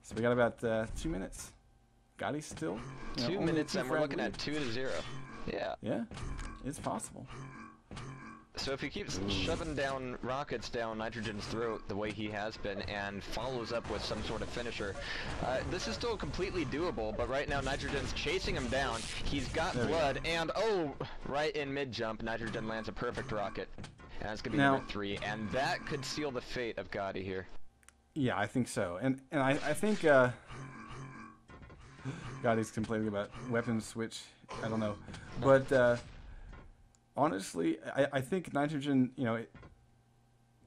So we got about 2 minutes. Gotti still? 2 minutes, and we're looking at 2-0. Yeah. Yeah, it's possible. So if he keeps shoving down rockets down Nitrogen's throat the way he has been and follows up with some sort of finisher, this is still completely doable, but right now Nitrogen's chasing him down. He's got blood, and right in mid-jump, Nitrogen lands a perfect rocket. And it's going to be number 3, and that could seal the fate of Gotti here. Yeah, I think so. And I think Gotti's complaining about weapon switch. I don't know. But honestly, I think Nitrogen,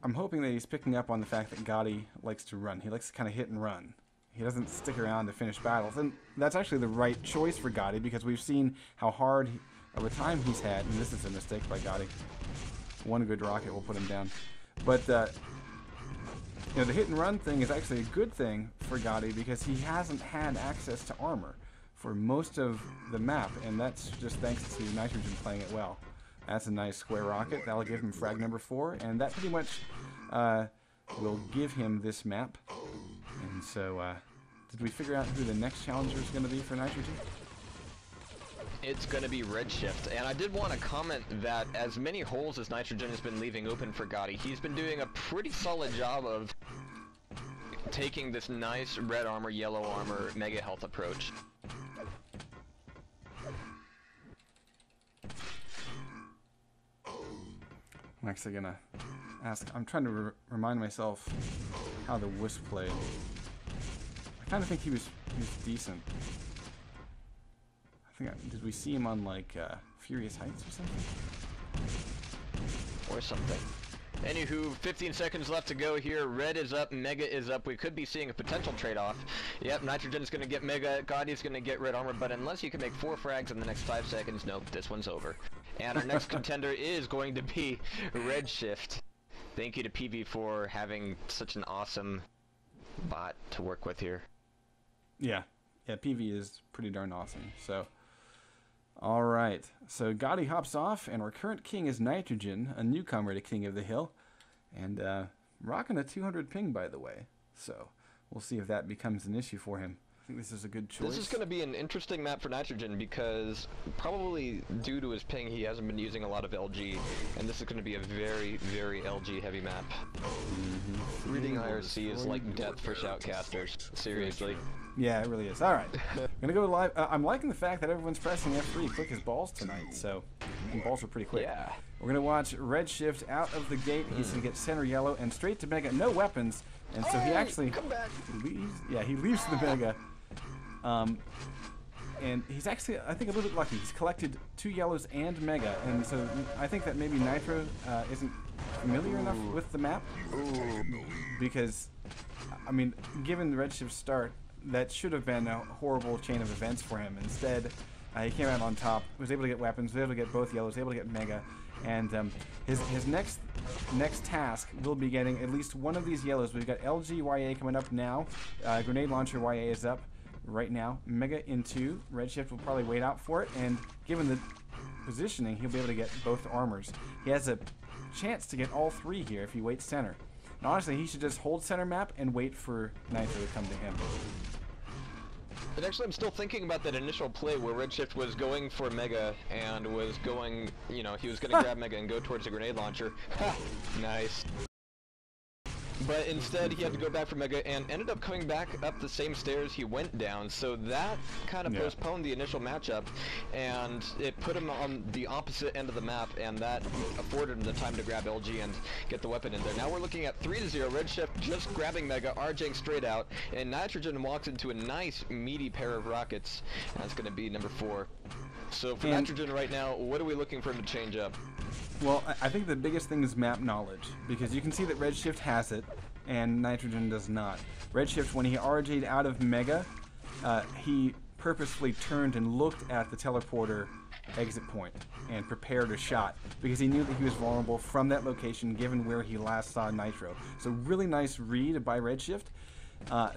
I'm hoping that he's picking up on the fact that Gotti likes to run. He likes to kind of hit and run. He doesn't stick around to finish battles. And that's actually the right choice for Gotti, because we've seen how hard of a time he's had. And this is a mistake by Gotti. One good rocket will put him down. But the hit and run thing is actually a good thing for Gotti, because he hasn't had access to armor for most of the map, and that's just thanks to Nitrogen playing it well. That's a nice square rocket. That'll give him frag number 4, and that pretty much will give him this map. And so, did we figure out who the next challenger is going to be for Nitrogen? It's going to be Redshift, and I did want to comment that as many holes as Nitrogen has been leaving open for Gotti, he's been doing a pretty solid job of taking this nice red armor, yellow armor, mega health approach. I'm actually going to ask, I'm trying to remind myself how the Wisp played. I kind of think he was decent. Did we see him on like Furious Heights or something? Or something. Anywho, 15 seconds left to go here. Red is up, Mega is up. We could be seeing a potential trade-off. Yep, Nitrogen's going to get Mega, Gotti's going to get red armor, but unless you can make 4 frags in the next 5 seconds, nope, this one's over. And our next contender is going to be Redshift. Thank you to PV for having such an awesome bot to work with here. Yeah, PV is pretty darn awesome, so... Alright, so Gotti hops off, and our current king is Nitrogen, a newcomer to King of the Hill, and rocking a 200 ping, by the way. So we'll see if that becomes an issue for him. I think this is a good choice. This is going to be an interesting map for Nitrogen, because probably due to his ping, he hasn't been using a lot of LG, and this is going to be a very, very LG heavy map. Reading IRC is like death for shoutcasters, seriously. Yeah, it really is. All right, I'm gonna go live. I'm liking the fact that everyone's pressing F3 quick as balls tonight. So, and balls are pretty quick. Yeah. We're gonna watch Redshift out of the gate. He's gonna get center yellow and straight to Mega. No weapons, and so he actually leaves. Yeah, he leaves the Mega. And he's actually, I think, a little bit lucky. He's collected 2 yellows and Mega, and so I think that maybe Nitro isn't familiar enough with the map, because, I mean, given the Redshift start, that should have been a horrible chain of events for him. Instead, he came out on top, was able to get weapons, was able to get both yellows, able to get Mega, and his next task will be getting at least one of these yellows. We've got LG YA coming up now. Grenade Launcher YA is up right now. Mega into Redshift will probably wait out for it, and given the positioning, he'll be able to get both armors. He has a chance to get all 3 here if he waits center. And honestly, he should just hold center map and wait for Nitro to come to him. And actually, I'm still thinking about that initial play where Redshift was going for Mega and was going, he was going to grab Mega and go towards the grenade launcher. Ha! Nice. But instead, he had to go back for Mega and ended up coming back up the same stairs he went down. So that kind of postponed the initial matchup, and it put him on the opposite end of the map, and that afforded him the time to grab LG and get the weapon in there. Now we're looking at 3-0. Redshift just grabbing Mega, RJing straight out, and Nitrogen walks into a nice meaty pair of rockets. That's going to be number 4. So for Nitrogen right now, what are we looking for him to change up? Well, I think the biggest thing is map knowledge, because you can see that Redshift has it, and Nitrogen does not. Redshift, when he RJ'd out of Mega, he purposefully turned and looked at the teleporter exit point and prepared a shot, because he knew that he was vulnerable from that location given where he last saw Nitro. So really nice read by Redshift.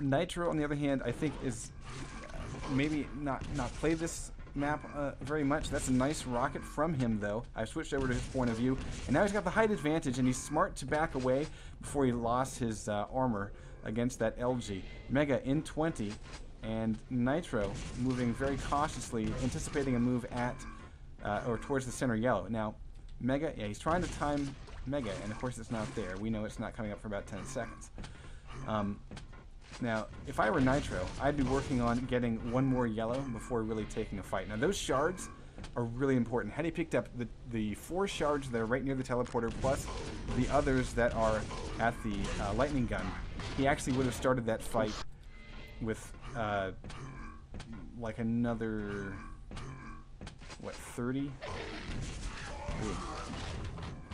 Nitro, on the other hand, I think is maybe not played this map very much. That's a nice rocket from him, though. I've switched over to his point of view, and now he's got the height advantage, and he's smart to back away before he lost his armor against that LG. Mega in 20, and Nitro moving very cautiously, anticipating a move at or towards the center yellow. Now, Mega, yeah, he's trying to time Mega, and of course it's not there. We know it's not coming up for about 10 seconds. Now, if I were Nitro, I'd be working on getting one more yellow before really taking a fight. Now, those shards are really important. Had he picked up the 4 shards that are right near the teleporter, plus the others that are at the lightning gun, he actually would have started that fight with like another, what, 30? Ooh.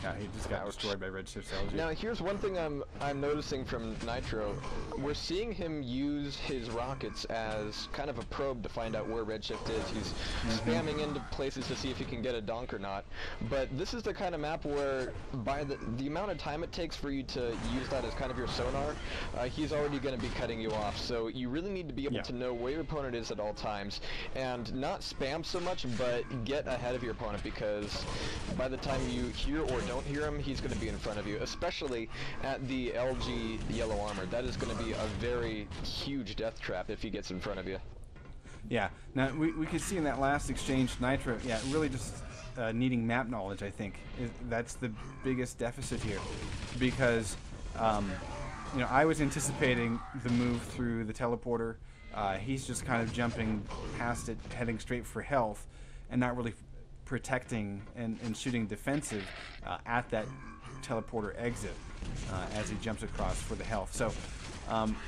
Yeah, he just got destroyed by Redshift's LG. Now, here's one thing I'm noticing from Nitro. We're seeing him use his rockets as kind of a probe to find out where Redshift is. He's spamming into places to see if he can get a donk or not. But this is the kind of map where, by the amount of time it takes for you to use that as kind of your sonar, he's already going to be cutting you off. So you really need to be able to know where your opponent is at all times, and not spam so much, but get ahead of your opponent, because by the time you hear or don't hear him, he's going to be in front of you, especially at the LG yellow armor. That is going to be a very huge death trap if he gets in front of you. Yeah, now we could see in that last exchange, Nitro, really just needing map knowledge, I think. That's the biggest deficit here, because I was anticipating the move through the teleporter. He's just kind of jumping past it, heading straight for health, and not really protecting and shooting defensive at that teleporter exit as he jumps across for the health. So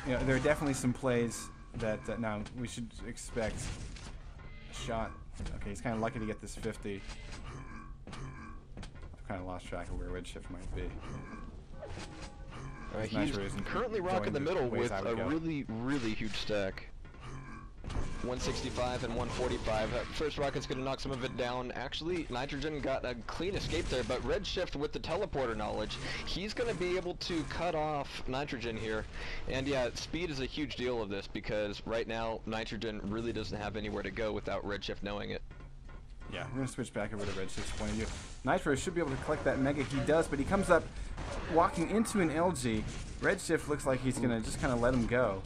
there are definitely some plays that now we should expect a shot. Okay, he's kind of lucky to get this 50. I've kind of lost track of where Redshift might be. He's currently rocking the middle with a really, really huge stack. 165 and 145. First rocket's going to knock some of it down. Actually, Nitrogen got a clean escape there, but Redshift with the teleporter knowledge, he's going to be able to cut off Nitrogen here. And yeah, speed is a huge deal of this, because right now Nitrogen really doesn't have anywhere to go without Redshift knowing it. Yeah, we're going to switch back over to Redshift's point of view. Nitro should be able to collect that Mega. He does, but he comes up walking into an LG. Redshift looks like he's going to just kind of let him go.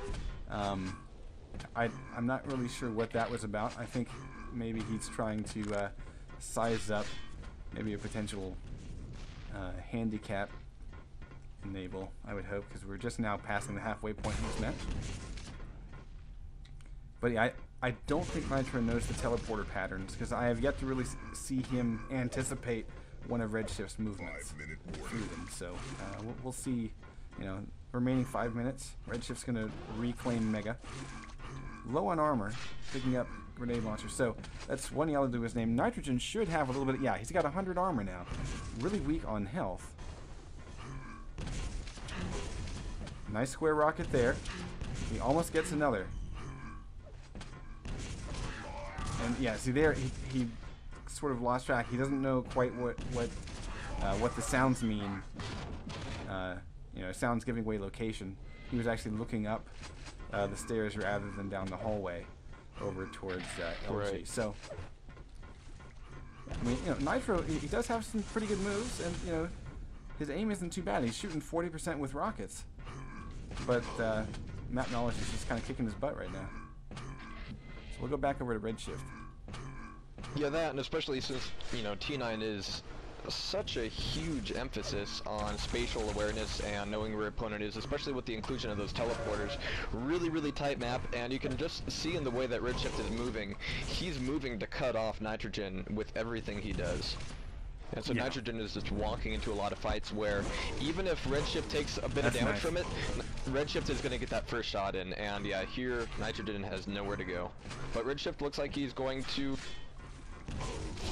I'm not really sure what that was about. I think maybe he's trying to size up maybe a potential handicap enable, I would hope, because we're just now passing the halfway point in this match. But yeah, I don't think Nitro knows the teleporter patterns, because I have yet to really see him anticipate one of Redshift's movements through them. So we'll see, remaining 5 minutes. Redshift's going to reclaim Mega. Low on armor, picking up grenade launcher. So that's one yellow to his name. Nitrogen should have a little bit. He's got 100 armor now. Really weak on health. Nice square rocket there. He almost gets another. And yeah, see there, he sort of lost track. He doesn't know quite what the sounds mean. Sounds giving away location. He was actually looking up the stairs rather than down the hallway over towards LG. Right. So, I mean, Nitro, he does have some pretty good moves, and his aim isn't too bad. He's shooting 40% with rockets, but map knowledge is just kind of kicking his butt right now. So we'll go back over to Redshift. Yeah, that, and especially since T9 is such a huge emphasis on spatial awareness and knowing where your opponent is, especially with the inclusion of those teleporters. Really, really tight map, and you can just see in the way that Redshift is moving, he's moving to cut off Nitrogen with everything he does. And so Nitrogen is just walking into a lot of fights where even if Redshift takes a bit of damage from it, Redshift is going to get that first shot in, and yeah, here Nitrogen has nowhere to go. But Redshift looks like he's going to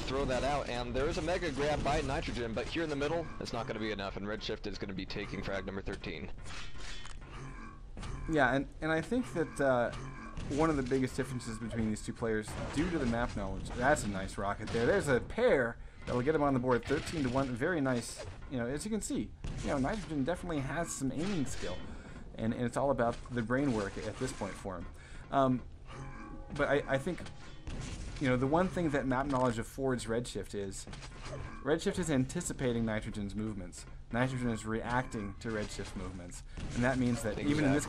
throw that out, and there is a Mega grab by Nitrogen, but here in the middle, it's not going to be enough, and Redshift is going to be taking frag number 13. Yeah, and I think that one of the biggest differences between these two players, due to the map knowledge, that's a nice rocket there. There's a pair that will get him on the board, 13-1, very nice. As you can see, Nitrogen definitely has some aiming skill, and it's all about the brain work at this point for him. But I think, the one thing that map knowledge affords Redshift is anticipating Nitrogen's movements. Nitrogen is reacting to Redshift's movements, and that means that even in this